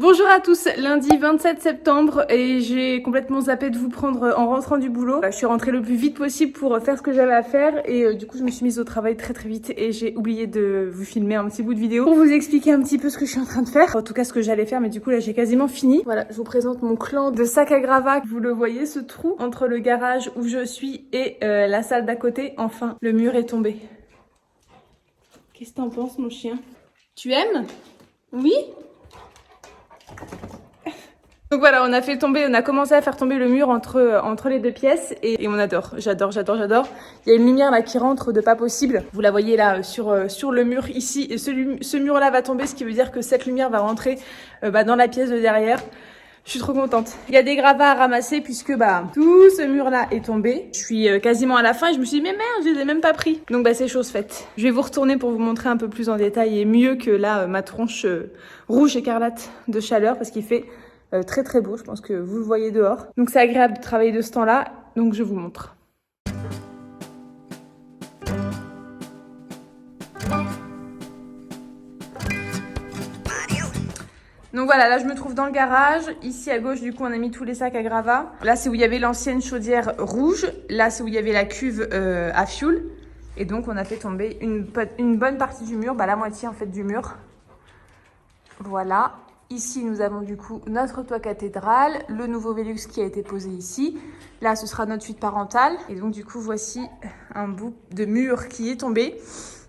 Bonjour à tous, lundi 27 septembre et j'ai complètement zappé de vous prendre en rentrant du boulot. Je suis rentrée le plus vite possible pour faire ce que j'avais à faire et du coup je me suis mise au travail très vite et j'ai oublié de vous filmer un petit bout de vidéo pour vous expliquer un petit peu ce que je suis en train de faire. En tout cas ce que j'allais faire, mais du coup là j'ai quasiment fini. Voilà, je vous présente mon clan de sac à gravats. Vous le voyez, ce trou entre le garage où je suis et la salle d'à côté. Enfin, le mur est tombé. Qu'est-ce que t'en penses mon chien? Tu aimes? Oui? Donc voilà, on a commencé à faire tomber le mur entre les deux pièces et on adore. J'adore. Il y a une lumière là qui rentre de pas possible. Vous la voyez là sur le mur ici et ce mur là va tomber, ce qui veut dire que cette lumière va rentrer dans la pièce de derrière. Je suis trop contente. Il y a des gravats à ramasser puisque tout ce mur là est tombé. Je suis quasiment à la fin et je me suis dit mais merde, je les ai même pas pris. Donc c'est chose faite. Je vais vous retourner pour vous montrer un peu plus en détail et mieux que là ma tronche rouge écarlate de chaleur parce qu'il fait très beau, je pense que vous le voyez dehors. Donc c'est agréable de travailler de ce temps-là, donc je vous montre. Donc voilà, là je me trouve dans le garage. Ici à gauche, du coup, on a mis tous les sacs à gravats. Là, c'est où il y avait l'ancienne chaudière rouge. Là, c'est où il y avait la cuve à fioul. Et donc, on a fait tomber une bonne partie du mur, la moitié en fait du mur. Voilà. Ici, nous avons du coup notre toit cathédrale, le nouveau Velux qui a été posé ici. Là, ce sera notre suite parentale. Et donc, du coup, voici un bout de mur qui est tombé.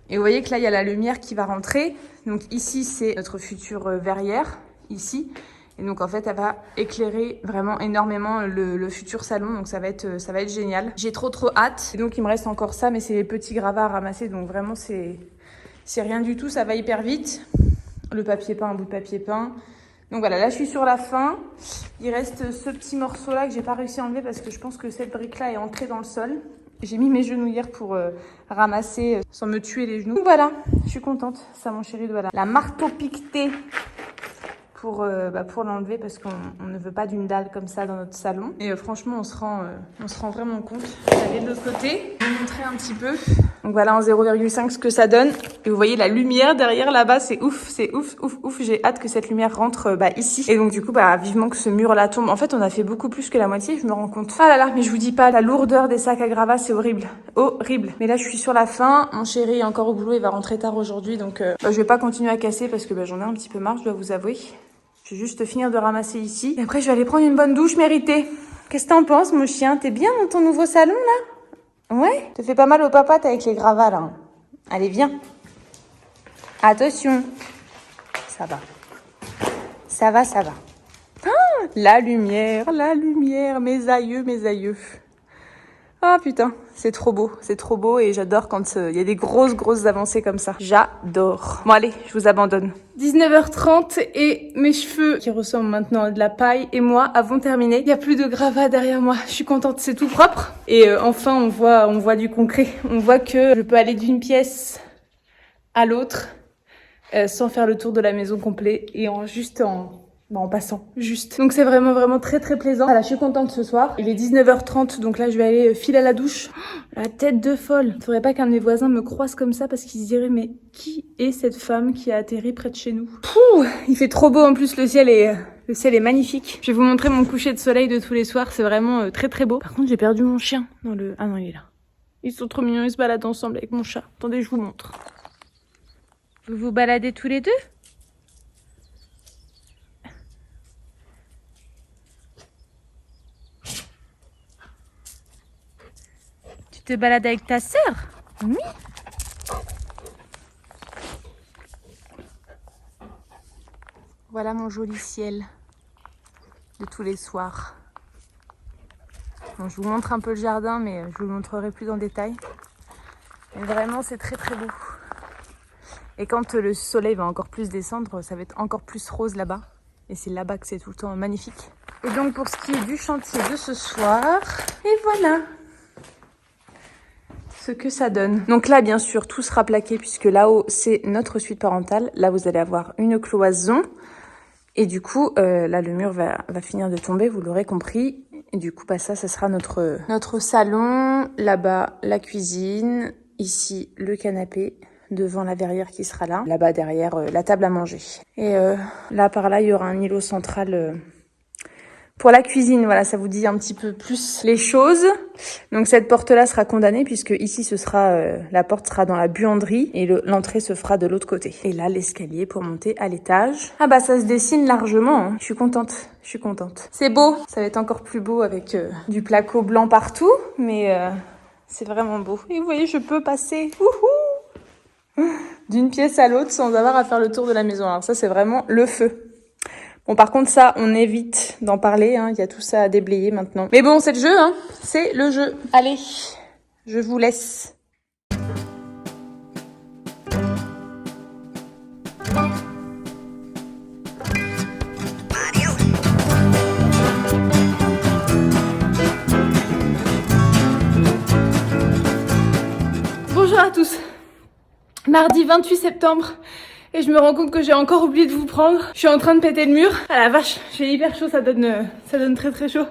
Et vous voyez que là, il y a la lumière qui va rentrer. Donc ici, c'est notre future verrière, ici. Et donc, en fait, elle va éclairer vraiment énormément le futur salon. Donc, ça va être génial. J'ai trop hâte. Et donc, il me reste encore ça, mais c'est les petits gravats à ramasser. Donc, vraiment, c'est rien du tout. Ça va hyper vite. Le papier peint, un bout de papier peint. Donc voilà, là je suis sur la fin. Il reste ce petit morceau là que j'ai pas réussi à enlever parce que je pense que cette brique là est entrée dans le sol. J'ai mis mes genouillères pour ramasser sans me tuer les genoux. Donc voilà, je suis contente. Ça mon chéri, voilà. La marteau piquetée pour l'enlever parce qu'on ne veut pas d'une dalle comme ça dans notre salon. Et franchement, on se rend vraiment compte. Je vais aller de l'autre côté. Je vais vous montrer un petit peu. Donc voilà en 0,5 ce que ça donne. Et vous voyez la lumière derrière là-bas, c'est ouf. J'ai hâte que cette lumière rentre ici. Et donc du coup, vivement que ce mur-là tombe. En fait, on a fait beaucoup plus que la moitié, je me rends compte. Ah là là, mais je vous dis pas, la lourdeur des sacs à gravats, c'est horrible. Horrible. Mais là, je suis sur la fin. Mon chéri est encore au boulot, il va rentrer tard aujourd'hui. Donc je vais pas continuer à casser parce que j'en ai un petit peu marre, je dois vous avouer. Je vais juste finir de ramasser ici. Et après, je vais aller prendre une bonne douche méritée. Qu'est-ce que t'en penses, mon chien? T'es bien dans ton nouveau salon, là? Ouais? Te fais pas mal aux papates avec les gravats, là. Allez, viens. Attention. Ça va. Ça va. Ah, la lumière, mes aïeux. Ah putain, c'est trop beau et j'adore quand il y a des grosses avancées comme ça. J'adore. Bon allez, je vous abandonne. 19h30 et mes cheveux qui ressemblent maintenant à de la paille et moi avons terminé. Il n'y a plus de gravats derrière moi. Je suis contente, c'est tout propre. Et enfin, on voit du concret. On voit que je peux aller d'une pièce à l'autre sans faire le tour de la maison complet et en passant, juste. Donc c'est vraiment très plaisant. Voilà, je suis contente ce soir. Il est 19h30, donc là je vais aller filer à la douche. Oh, la tête de folle. Il faudrait pas qu'un de mes voisins me croise comme ça parce qu'ils se diraient mais qui est cette femme qui a atterri près de chez nous? Pouh, il fait trop beau en plus, le ciel est magnifique. Je vais vous montrer mon coucher de soleil de tous les soirs, c'est vraiment très beau. Par contre, j'ai perdu mon chien dans le... Ah non, il est là. Ils sont trop mignons, ils se baladent ensemble avec mon chat. Attendez, je vous montre. Vous vous baladez tous les deux? Tu te balades avec ta sœur? Oui. Voilà mon joli ciel de tous les soirs. Bon, je vous montre un peu le jardin, mais je vous le montrerai plus en détail. Mais vraiment, c'est très beau. Et quand le soleil va encore plus descendre, ça va être encore plus rose là-bas. Et c'est là-bas que c'est tout le temps magnifique. Et donc pour ce qui est du chantier de ce soir, et voilà ce que ça donne. Donc là, bien sûr, tout sera plaqué puisque là-haut, c'est notre suite parentale. Là, vous allez avoir une cloison. Et du coup, là, le mur va finir de tomber, vous l'aurez compris. Et du coup, ça sera notre salon. Là-bas, la cuisine. Ici, le canapé. devant la verrière qui sera là. Là-bas derrière la table à manger. Et là par là il y aura un îlot central pour la cuisine. Voilà, ça vous dit un petit peu plus les choses. Donc cette porte-là sera condamnée puisque ici ce sera la porte sera dans la buanderie et l'entrée se fera de l'autre côté. Et là l'escalier pour monter à l'étage. Ah bah ça se dessine largement. Hein. Je suis contente. C'est beau. Ça va être encore plus beau avec du placo blanc partout, mais c'est vraiment beau. Et vous voyez, je peux passer d'une pièce à l'autre sans avoir à faire le tour de la maison. Alors ça c'est vraiment le feu. Bon, par contre, ça, on évite d'en parler, hein. Il y a tout ça à déblayer maintenant. Mais bon, c'est le jeu, hein. C'est le jeu. Allez, je vous laisse. Bonjour à tous. Mardi 28 septembre. Et je me rends compte que j'ai encore oublié de vous prendre. Je suis en train de péter le mur. Ah la vache, j'ai hyper chaud, ça donne très très chaud.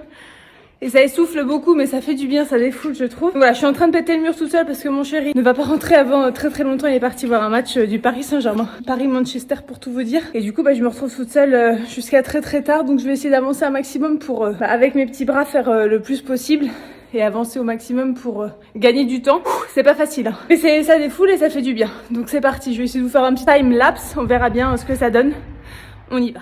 Et ça essouffle beaucoup, mais ça fait du bien, ça défoule, je trouve. Voilà, je suis en train de péter le mur toute seule parce que mon chéri ne va pas rentrer avant très très longtemps. Il est parti voir un match du Paris Saint-Germain. Paris-Manchester pour tout vous dire. Et du coup, je me retrouve toute seule jusqu'à très très tard. Donc je vais essayer d'avancer un maximum pour, avec mes petits bras, faire le plus possible. Et avancer au maximum pour gagner du temps. C'est pas facile, hein. Mais ça défoule et ça fait du bien. Donc c'est parti, je vais essayer de vous faire un petit time lapse. On verra bien ce que ça donne. On y va.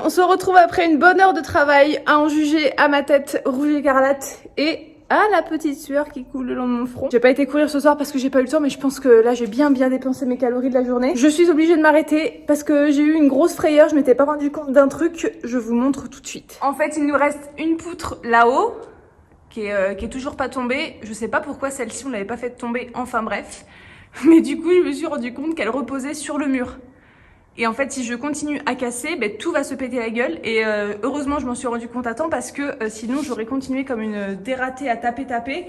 On se retrouve après une bonne heure de travail, à en juger à ma tête rouge écarlate et à la petite sueur qui coule le long de mon front. J'ai pas été courir ce soir parce que j'ai pas eu le temps, mais je pense que là j'ai bien dépensé mes calories de la journée. Je suis obligée de m'arrêter parce que j'ai eu une grosse frayeur, je m'étais pas rendu compte d'un truc, je vous montre tout de suite. En fait, il nous reste une poutre là-haut qui est toujours pas tombée. Je sais pas pourquoi celle-ci on l'avait pas fait tomber, enfin bref. Mais du coup, je me suis rendu compte qu'elle reposait sur le mur. Et en fait, si je continue à casser, tout va se péter la gueule. Et heureusement, je m'en suis rendu compte à temps parce que sinon, j'aurais continué comme une dératée à taper.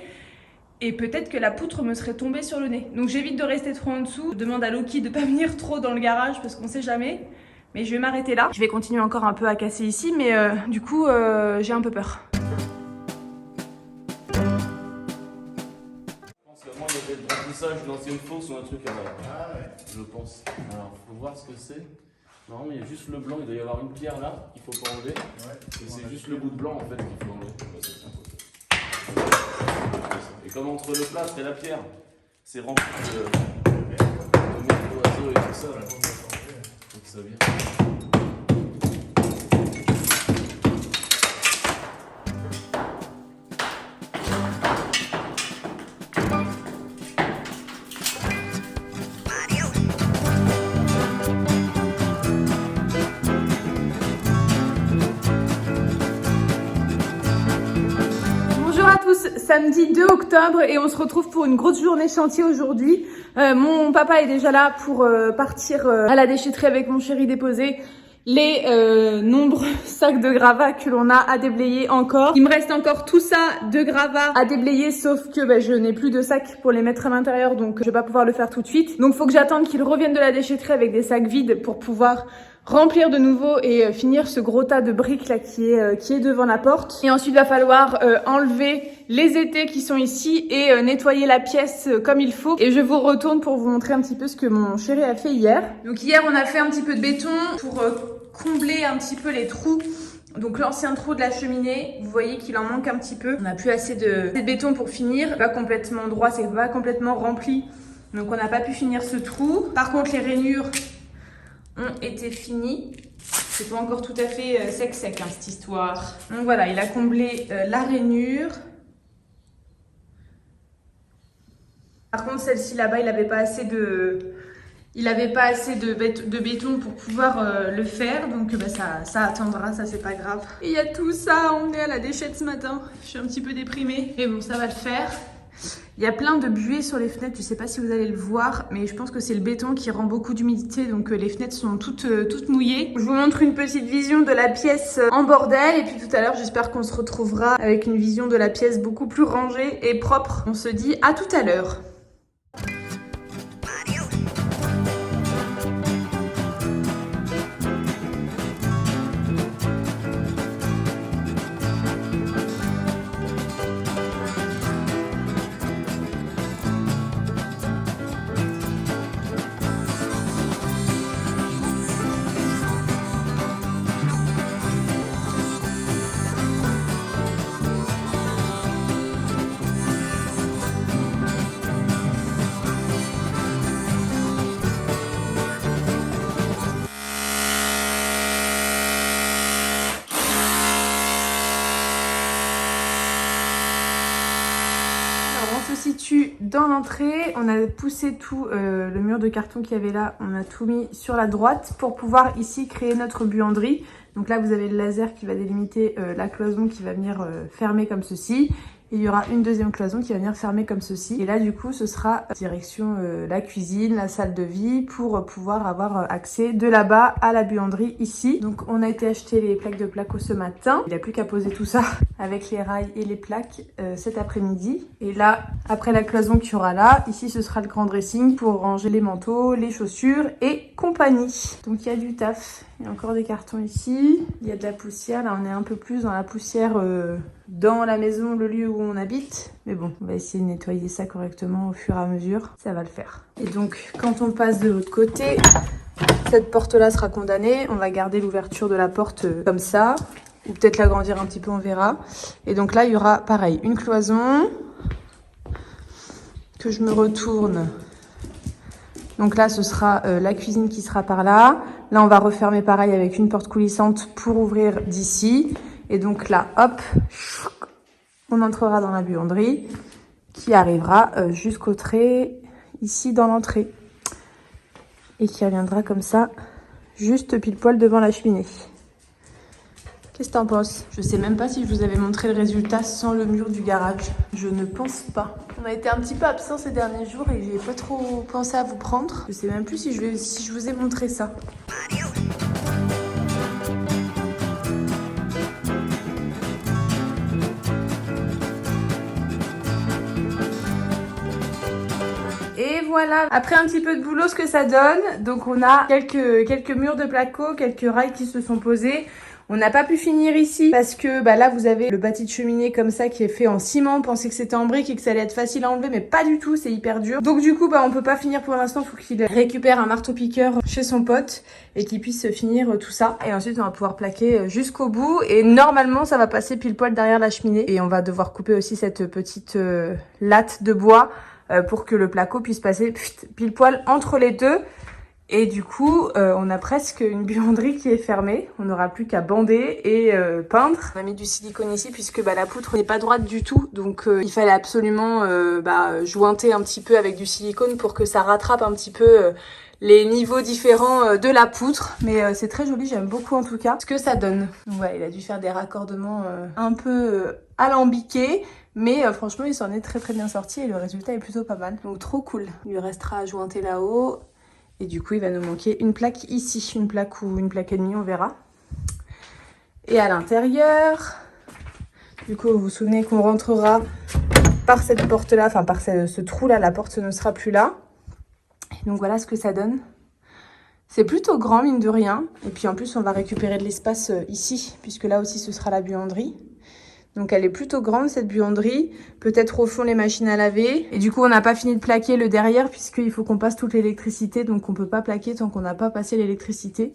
Et peut-être que la poutre me serait tombée sur le nez. Donc j'évite de rester trop en dessous. Je demande à Loki de pas venir trop dans le garage parce qu'on sait jamais. Mais je vais m'arrêter là. Je vais continuer encore un peu à casser ici, mais du coup, j'ai un peu peur. Une ancienne fosse ou un truc je pense. Alors, faut voir ce que c'est. Non, il y a juste le blanc, il doit y avoir une pierre là qu'il faut pas enlever. Et c'est juste le bout de blanc en fait qu'il faut enlever. Et comme entre le plâtre et la pierre, c'est rempli de oiseaux et tout ça. Faut que ça vienne. tous, samedi 2 octobre et on se retrouve pour une grosse journée chantier aujourd'hui. Mon papa est déjà là pour partir à la déchetterie avec mon chéri déposer les nombreux sacs de gravats que l'on a à déblayer encore. Il me reste encore tout ça de gravats à déblayer, sauf que je n'ai plus de sacs pour les mettre à l'intérieur, donc je vais pas pouvoir le faire tout de suite. Donc faut que j'attende qu'il revienne de la déchetterie avec des sacs vides pour pouvoir remplir de nouveau et finir ce gros tas de briques là qui est devant la porte. Et ensuite il va falloir enlever les étais qui sont ici et nettoyer la pièce comme il faut. Et je vous retourne pour vous montrer un petit peu ce que mon chéri a fait hier. Donc hier on a fait un petit peu de béton pour combler un petit peu les trous. Donc l'ancien trou de la cheminée, vous voyez qu'il en manque un petit peu. On n'a plus assez de béton pour finir. C'est pas complètement droit, c'est pas complètement rempli. Donc on n'a pas pu finir ce trou. Par contre les rainures ont été finies. C'est pas encore tout à fait sec hein, cette histoire. Donc voilà, il a comblé la rainure. Par contre celle-ci là-bas, il n'avait pas assez de... béton pour pouvoir le faire, donc ça attendra, ça c'est pas grave. Et il y a tout ça à emmener à la déchette ce matin. Je suis un petit peu déprimée, mais bon, ça va le faire. Il y a plein de buées sur les fenêtres, je sais pas si vous allez le voir, mais je pense que c'est le béton qui rend beaucoup d'humidité, donc les fenêtres sont toutes mouillées. Je vous montre une petite vision de la pièce en bordel, et puis tout à l'heure j'espère qu'on se retrouvera avec une vision de la pièce beaucoup plus rangée et propre. On se dit à tout à l'heure. Dans l'entrée, on a poussé tout le mur de carton qu'il y avait là, on a tout mis sur la droite pour pouvoir ici créer notre buanderie. Donc là vous avez le laser qui va délimiter la cloison qui va venir fermer comme ceci. Et il y aura une deuxième cloison qui va venir fermer comme ceci. Et là du coup ce sera direction la cuisine, la salle de vie pour pouvoir avoir accès de là-bas à la buanderie ici. Donc on a été acheter les plaques de placo ce matin. Il n'y a plus qu'à poser tout ça avec les rails et les plaques cet après-midi. Et là, après la cloison qu'il y aura là, ici ce sera le grand dressing pour ranger les manteaux, les chaussures et compagnie. Donc il y a du taf. Il y a encore des cartons ici. Il y a de la poussière. Là on est un peu plus dans la poussière dans la maison, le lieu où on habite. Mais bon, on va essayer de nettoyer ça correctement au fur et à mesure. Ça va le faire. Et donc, quand on passe de l'autre côté, cette porte-là sera condamnée. On va garder l'ouverture de la porte comme ça. Ou peut-être l'agrandir un petit peu, on verra. Et donc là, il y aura, pareil, une cloison. Que je me retourne. Donc là, ce sera la cuisine qui sera par là. Là, on va refermer pareil avec une porte coulissante pour ouvrir d'ici. Et donc là, hop, on entrera dans la buanderie qui arrivera jusqu'au trait ici dans l'entrée. Et qui reviendra comme ça, juste pile poil devant la cheminée. Qu'est-ce que t'en penses? Je sais même pas si je vous avais montré le résultat sans le mur du garage. Je ne pense pas. On a été un petit peu absent ces derniers jours et j'ai pas trop pensé à vous prendre. Je sais même plus si je vous ai montré ça. Et voilà, après un petit peu de boulot, ce que ça donne. Donc on a quelques murs de placo, quelques rails qui se sont posés. On n'a pas pu finir ici parce que là vous avez le bâti de cheminée comme ça qui est fait en ciment. On pensait que c'était en briques et que ça allait être facile à enlever, mais pas du tout, c'est hyper dur. Donc du coup on peut pas finir pour l'instant, il faut qu'il récupère un marteau-piqueur chez son pote et qu'il puisse finir tout ça. Et ensuite on va pouvoir plaquer jusqu'au bout et normalement ça va passer pile poil derrière la cheminée. Et on va devoir couper aussi cette petite latte de bois pour que le placo puisse passer pile poil entre les deux. Et du coup, on a presque une buanderie qui est fermée. On n'aura plus qu'à bander et peindre. On a mis du silicone ici puisque la poutre n'est pas droite du tout. Donc il fallait absolument jointer un petit peu avec du silicone pour que ça rattrape un petit peu les niveaux différents de la poutre. Mais c'est très joli, j'aime beaucoup en tout cas ce que ça donne. Donc voilà, il a dû faire des raccordements un peu alambiqués. Mais franchement, il s'en est très très bien sorti et le résultat est plutôt pas mal. Donc trop cool. Il lui restera à jointer là-haut. Et du coup, il va nous manquer une plaque ici. Une plaque ou une plaque et demie, on verra. Et à l'intérieur, du coup, vous vous souvenez qu'on rentrera par cette porte-là, enfin par ce trou-là. La porte ne sera plus là. Et donc voilà ce que ça donne. C'est plutôt grand, mine de rien. Et puis en plus, on va récupérer de l'espace ici, puisque là aussi, ce sera la buanderie. Donc elle est plutôt grande, cette buanderie. Peut-être au fond, les machines à laver. Et du coup, on n'a pas fini de plaquer le derrière, puisqu'il faut qu'on passe toute l'électricité. Donc on peut pas plaquer tant qu'on n'a pas passé l'électricité.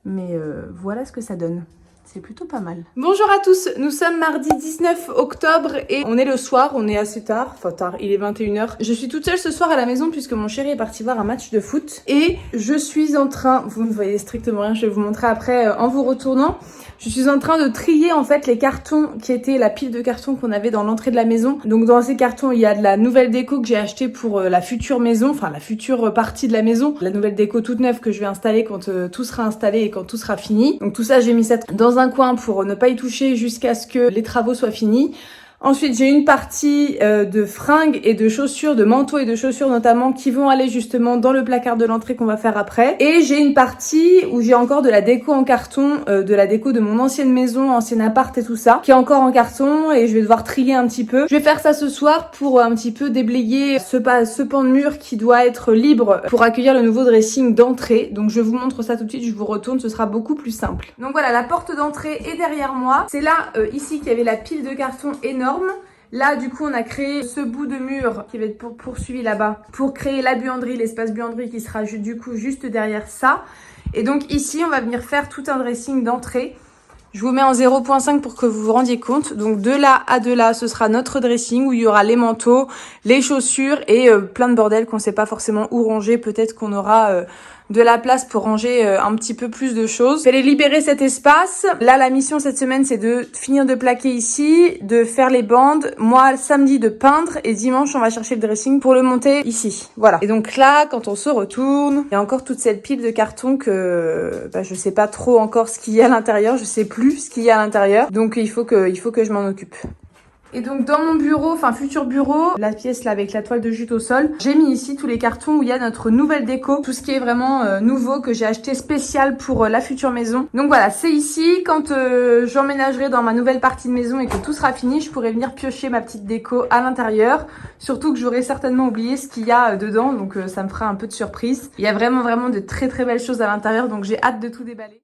Mais voilà ce que ça donne. C'est plutôt pas mal. Bonjour à tous, nous sommes mardi 19 octobre et on est le soir, on est assez tard, enfin tard, il est 21h. Je suis toute seule ce soir à la maison puisque mon chéri est parti voir un match de foot. Et je suis en train, vous ne voyez strictement rien, je vais vous montrer après en vous retournant. Je suis en train de trier en fait les cartons qui étaient la pile de cartons qu'on avait dans l'entrée de la maison. Donc dans ces cartons, il y a de la nouvelle déco que j'ai achetée pour la future maison, enfin la future partie de la maison. La nouvelle déco toute neuve que je vais installer quand tout sera installé et quand tout sera fini. Donc tout ça, j'ai mis ça dans un coin pour ne pas y toucher jusqu'à ce que les travaux soient finis. Ensuite, j'ai une partie de fringues et de chaussures, de manteaux et de chaussures notamment, qui vont aller justement dans le placard de l'entrée qu'on va faire après. Et j'ai une partie où j'ai encore de la déco en carton, de la déco de mon ancienne maison, ancien appart et tout ça, qui est encore en carton et je vais devoir trier un petit peu. Je vais faire ça ce soir pour un petit peu déblayer ce pan de mur qui doit être libre pour accueillir le nouveau dressing d'entrée. Donc je vous montre ça tout de suite, je vous retourne, ce sera beaucoup plus simple. Donc voilà, la porte d'entrée est derrière moi. C'est là, ici, qu'il y avait la pile de carton énorme. Là, du coup, on a créé ce bout de mur qui va être poursuivi là-bas pour créer la buanderie, l'espace buanderie qui sera du coup juste derrière ça. Et donc ici, on va venir faire tout un dressing d'entrée. Je vous mets en 0.5 pour que vous vous rendiez compte. Donc de là à de là, ce sera notre dressing où il y aura les manteaux, les chaussures et plein de bordel qu'on sait pas forcément où ranger. Peut-être qu'on aura de la place pour ranger un petit peu plus de choses. Je vais libérer cet espace. Là, la mission cette semaine, c'est de finir de plaquer ici, de faire les bandes. Moi, samedi, de peindre. Et dimanche, on va chercher le dressing pour le monter ici. Voilà. Et donc là, quand on se retourne, il y a encore toute cette pile de carton que je sais pas trop encore ce qu'il y a à l'intérieur. Je sais plus ce qu'il y a à l'intérieur. Donc il faut que je m'en occupe. Et donc dans mon bureau, enfin futur bureau, la pièce là avec la toile de jute au sol, j'ai mis ici tous les cartons où il y a notre nouvelle déco, tout ce qui est vraiment nouveau que j'ai acheté spécial pour la future maison. Donc voilà, c'est ici, quand j'emménagerai dans ma nouvelle partie de maison et que tout sera fini, je pourrai venir piocher ma petite déco à l'intérieur. Surtout que j'aurai certainement oublié ce qu'il y a dedans, donc ça me fera un peu de surprise. Il y a vraiment de très belles choses à l'intérieur, donc j'ai hâte de tout déballer.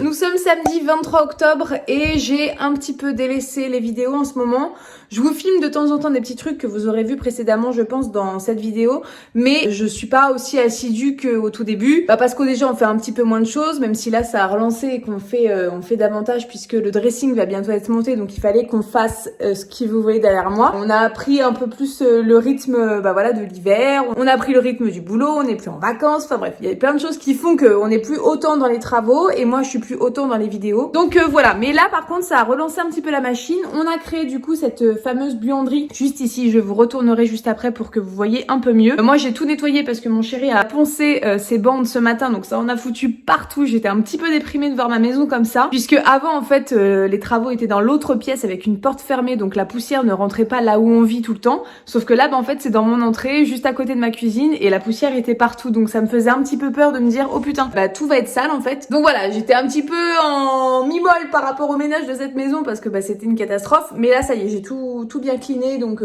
Nous sommes samedi 23 octobre et j'ai un petit peu délaissé les vidéos en ce moment. Je vous filme de temps en temps des petits trucs que vous aurez vu précédemment, je pense, dans cette vidéo. Mais je suis pas aussi assidue qu'au tout début. Parce qu'au déjà, on fait un petit peu moins de choses, même si là, ça a relancé et qu'on fait, on fait davantage puisque le dressing va bientôt être monté. Donc, il fallait qu'on fasse ce que vous voyez derrière moi. On a pris un peu plus le rythme de l'hiver. On a pris le rythme du boulot, on n'est plus en vacances. Enfin bref, il y a plein de choses qui font qu'on n'est plus autant dans les travaux et moi, je suis plus autant dans les vidéos. Donc voilà. Mais là, par contre, ça a relancé un petit peu la machine. On a créé du coup cette fameuse buanderie juste ici. Je vous retournerai juste après pour que vous voyez un peu mieux. Moi, j'ai tout nettoyé parce que mon chéri a poncé ses bandes ce matin. Donc ça en a foutu partout. J'étais un petit peu déprimée de voir ma maison comme ça. Puisque avant, en fait, les travaux étaient dans l'autre pièce avec une porte fermée. Donc la poussière ne rentrait pas là où on vit tout le temps. Sauf que là, en fait, c'est dans mon entrée, juste à côté de ma cuisine. Et la poussière était partout. Donc ça me faisait un petit peu peur de me dire, oh putain, tout va être sale en fait. Donc voilà, j'étais un petit peu en mi-molle par rapport au ménage de cette maison parce que c'était une catastrophe. Mais là, ça y est, j'ai tout bien cleané, donc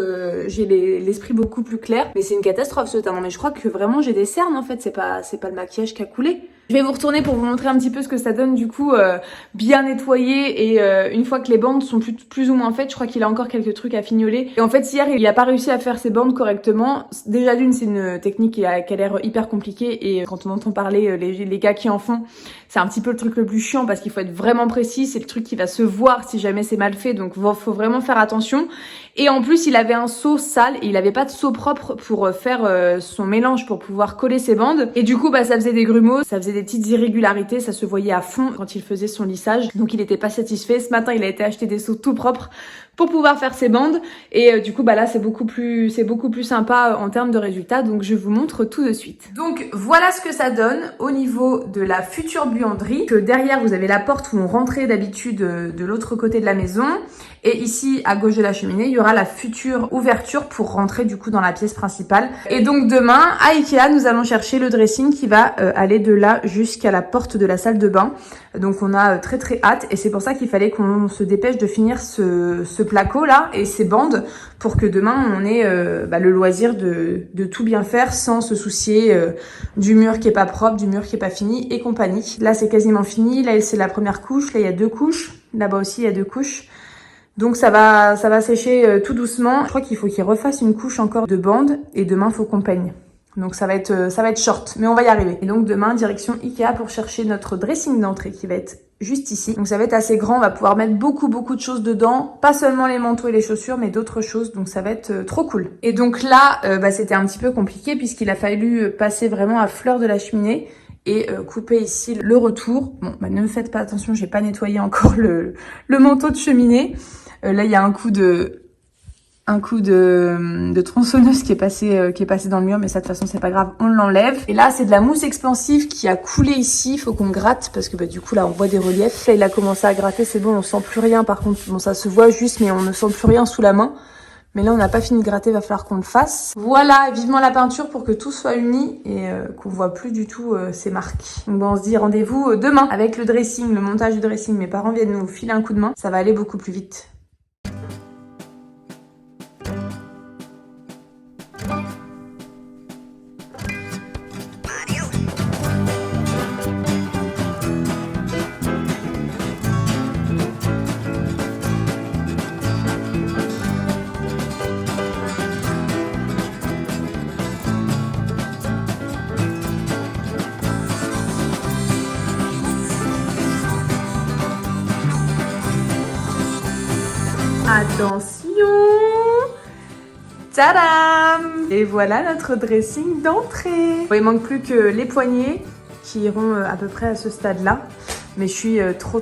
j'ai l'esprit beaucoup plus clair. Mais c'est une catastrophe ce teint. Mais je crois que vraiment j'ai des cernes en fait, c'est pas le maquillage qui a coulé. Je vais vous retourner pour vous montrer un petit peu ce que ça donne du coup bien nettoyé et une fois que les bandes sont plus ou moins faites, je crois qu'il a encore quelques trucs à fignoler. Et en fait hier il a pas réussi à faire ses bandes correctement. Déjà d'une c'est une technique qui a l'air hyper compliquée et quand on entend parler les gars qui en font, c'est un petit peu le truc le plus chiant parce qu'il faut être vraiment précis, c'est le truc qui va se voir si jamais c'est mal fait, donc faut vraiment faire attention. Et en plus il avait un seau sale et il avait pas de seau propre pour faire son mélange pour pouvoir coller ses bandes et du coup ça faisait des grumeaux, ça faisait des petites irrégularités, ça se voyait à fond quand il faisait son lissage, donc il était pas satisfait. Ce matin il a été acheter des seaux tout propres pour pouvoir faire ses bandes et du coup là c'est beaucoup plus sympa en termes de résultats, donc je vous montre tout de suite. Donc voilà ce que ça donne au niveau de la future buanderie, que derrière vous avez la porte où on rentrait d'habitude de l'autre côté de la maison et ici à gauche de la cheminée il y aura la future ouverture pour rentrer du coup dans la pièce principale. Et donc demain à Ikea nous allons chercher le dressing qui va aller de là jusqu'à la porte de la salle de bain, donc on a très hâte et c'est pour ça qu'il fallait qu'on se dépêche de finir ce placo là et ces bandes pour que demain on ait le loisir de tout bien faire sans se soucier du mur qui est pas propre, du mur qui est pas fini et compagnie. Là c'est quasiment fini, là c'est la première couche, là il y a 2 couches, là-bas aussi il y a 2 couches. Donc ça va sécher tout doucement. Je crois qu'il faut qu'il refasse une couche encore de bandes et demain faut qu'on peigne. Donc ça va être short, mais on va y arriver. Et donc demain direction Ikea pour chercher notre dressing d'entrée qui va être juste ici. Donc ça va être assez grand, on va pouvoir mettre beaucoup de choses dedans, pas seulement les manteaux et les chaussures mais d'autres choses, donc ça va être trop cool. Et donc là c'était un petit peu compliqué puisqu'il a fallu passer vraiment à fleur de la cheminée et couper ici le retour. Bon ne me faites pas attention, j'ai pas nettoyé encore le manteau de cheminée. Là il y a un coup de tronçonneuse qui est passé dans le mur, mais ça de toute façon c'est pas grave, on l'enlève. Et là c'est de la mousse expansive qui a coulé ici, il faut qu'on gratte parce que du coup là on voit des reliefs. Là il a commencé à gratter, c'est bon, on sent plus rien par contre, bon ça se voit juste mais on ne sent plus rien sous la main. Mais là on n'a pas fini de gratter, va falloir qu'on le fasse. Voilà, vivement la peinture pour que tout soit uni et qu'on voit plus du tout ces marques. Donc bon, on se dit rendez-vous demain avec le dressing, le montage du dressing. Mes parents viennent nous filer un coup de main, ça va aller beaucoup plus vite. Attention! Tadam! Et voilà notre dressing d'entrée. Il manque plus que les poignets qui iront à peu près à ce stade-là. Mais je suis trop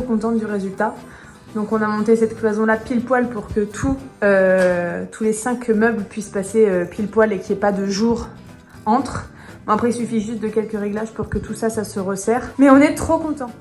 contente du résultat. Donc on a monté cette cloison là pile poil pour que tous les 5 meubles puissent passer pile poil et qu'il n'y ait pas de jour entre. Bon, après il suffit juste de quelques réglages pour que tout ça se resserre. Mais on est trop contents.